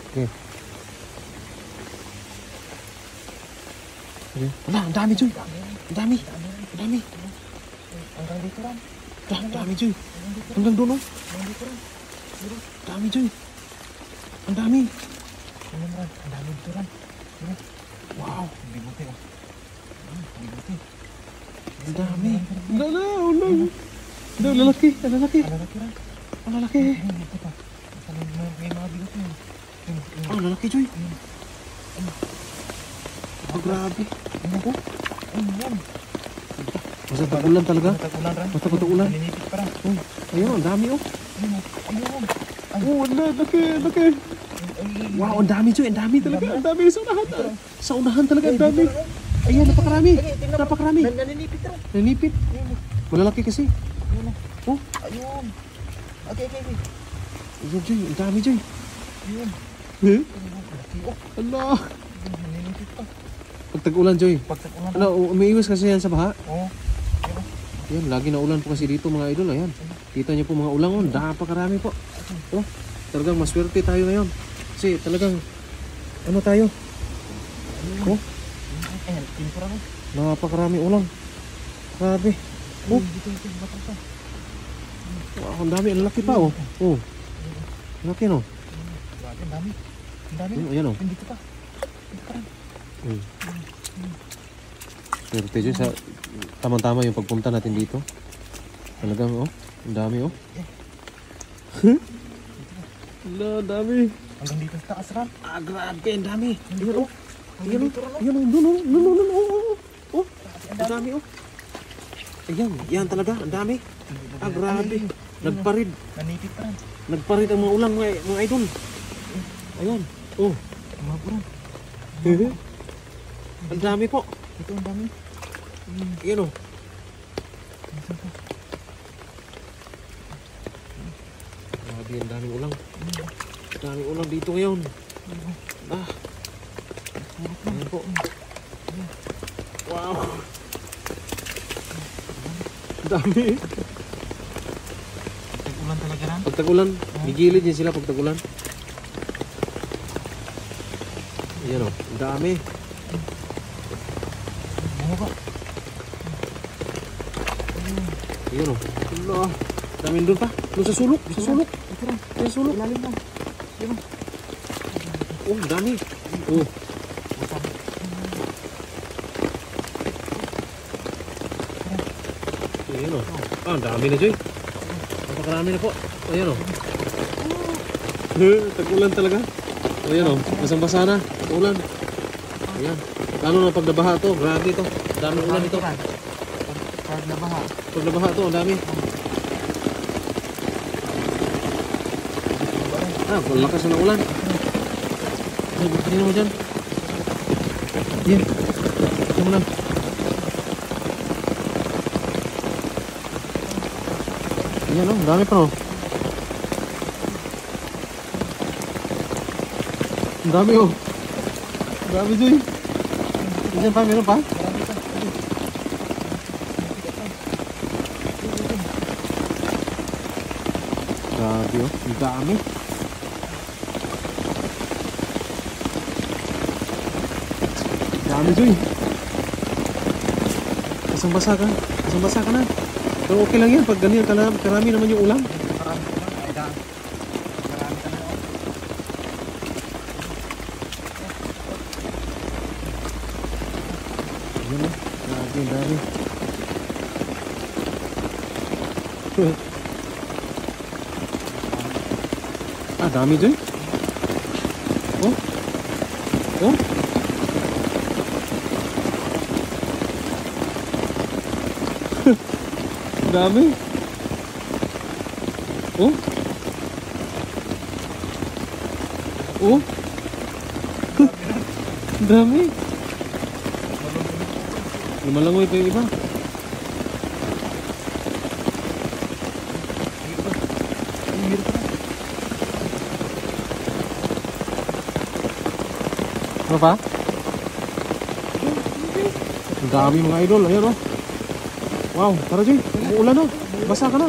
Okay. Okay. Wala, ang dami, Joy. Ang dami. Ang dami. Hanggang dito lang. Ang dami, Joy. Hanggang doon, oh. Ang dami, Joy. Ang dami. Ang dami dito lang. Wow. Hindi buti, oh. Hindi buti. Ang dami. Wala. Ang lalaki. Ang lalaki. Ang lalaki lang. Ang lalaki. Ito pa. May mga bigot yun. Ang lalaki, Joy. Oh, grabe. Ano ko? Yan. Basta tag-ulan talaga. Tag-ulan rin. Basta tag-ulan. Naninipit pa rin. Oh, ayun, ang dami, oh. Ayun. Oh, laki. Wow, ang dami, Joy. Ang dami talaga. Ang dami sa unahan. Sa unahan talaga, ang dami. Ayan, napakarami. Napakarami. Naninipit rin. Nanipit. Malalaki kasi. Ayun. Oh, Ayun. Okay. ayun, Joy. Ang dami, Joy. Ayun. Eh? Laki, oh. Allah. Naninipit pa. Pag tag-ulan, Joy. Pag tag-ulan. Ano, umiiwas kasi yan sa baha. Oo. Yan, lagi na ulan po kasi dito mga idol. Ayan. Kita niyo po mga ulang. Oh, napakarami po. Oh, talagang maswerte tayo ngayon. Kasi talagang, ano tayo? Oh, Ayan, pintura ko. napakarami ulang. Grabe. Oh, Dito, batal pa. wow, ang dami. Ang laki pa, oh. Oh, laki, no? Grabe, ang dami. Ang dami. Ayan, oh. Dito pa. Swerte, Joy. Tamang-tama yung pagpunta natin dito. Talagang, oh. Ang dami, oh. Wala, dami. Hanggang dito sa taas ran. Ah, grabe, ang dami. Ayan, oh. Hanggang Ayan, dito ran. oh. Ayan, oh. Doon, oh. Oh, ang dami, oh. Ayan, yan talaga. Ang dami. Ah, grabe. Nagparid. Nanipit pa rin. Nagparid ang mga ulang, mga idol. Ayan. Oh. Maburan. Ang dami po. Ito ang dami. Ayan, oh. Grabe, ang daming ulang. Ang daming ulang dito ngayon. Ah. Ayan po. Wow. Ang dami. Tag-ulan talaga ran. Pag tag-ulan, gigilid din sila pag tag-ulan. Ayan, oh. Ang dami. Ano ba? Ayan, oh. Allah. Daming doon pa. Doon sa sulok. Sa sulok. Ito ran. Sa sulok. Ilalim lang. Oh, ang dami. Oh. Ayan, oh. Ah, ang dami na, Joy. Napakarami na po. Ayan, oh. Tag-ulan talaga. Ayan, oh. Basang-basa na. Ulan. Ayan. Lalo na pag nabaha to. Grabe to. Daming ulan ito. Pag nabaha. Pag nabaha to, ang dami. Ah, malakas na ulan. Ay, buktiin mo dyan. Yan. Ito mo lang. Yan, oh. Dami pa, no. Ang dami, oh. Ang dami, Joy. Diyan pa, meron pa? Grabe, oh. Ang dami. Dami, Joy. Basang-basa ka. Basang-basa ka na. Pero okay lang yan. Pag ganyan, karami naman yung ulam. Marami ka lang. Ay, dami. Marami ka na. Ayan, oh. Grabe, ang dami. Ah, dami, Joy. Oh. Oh. Dami. Oh. Oh. Dami. Lumalangoy pa yung iba. Ano pa? Ang dami mga idol. Ayan, oh. Wow, tara, Joy. Umuulan na. Basa ka na.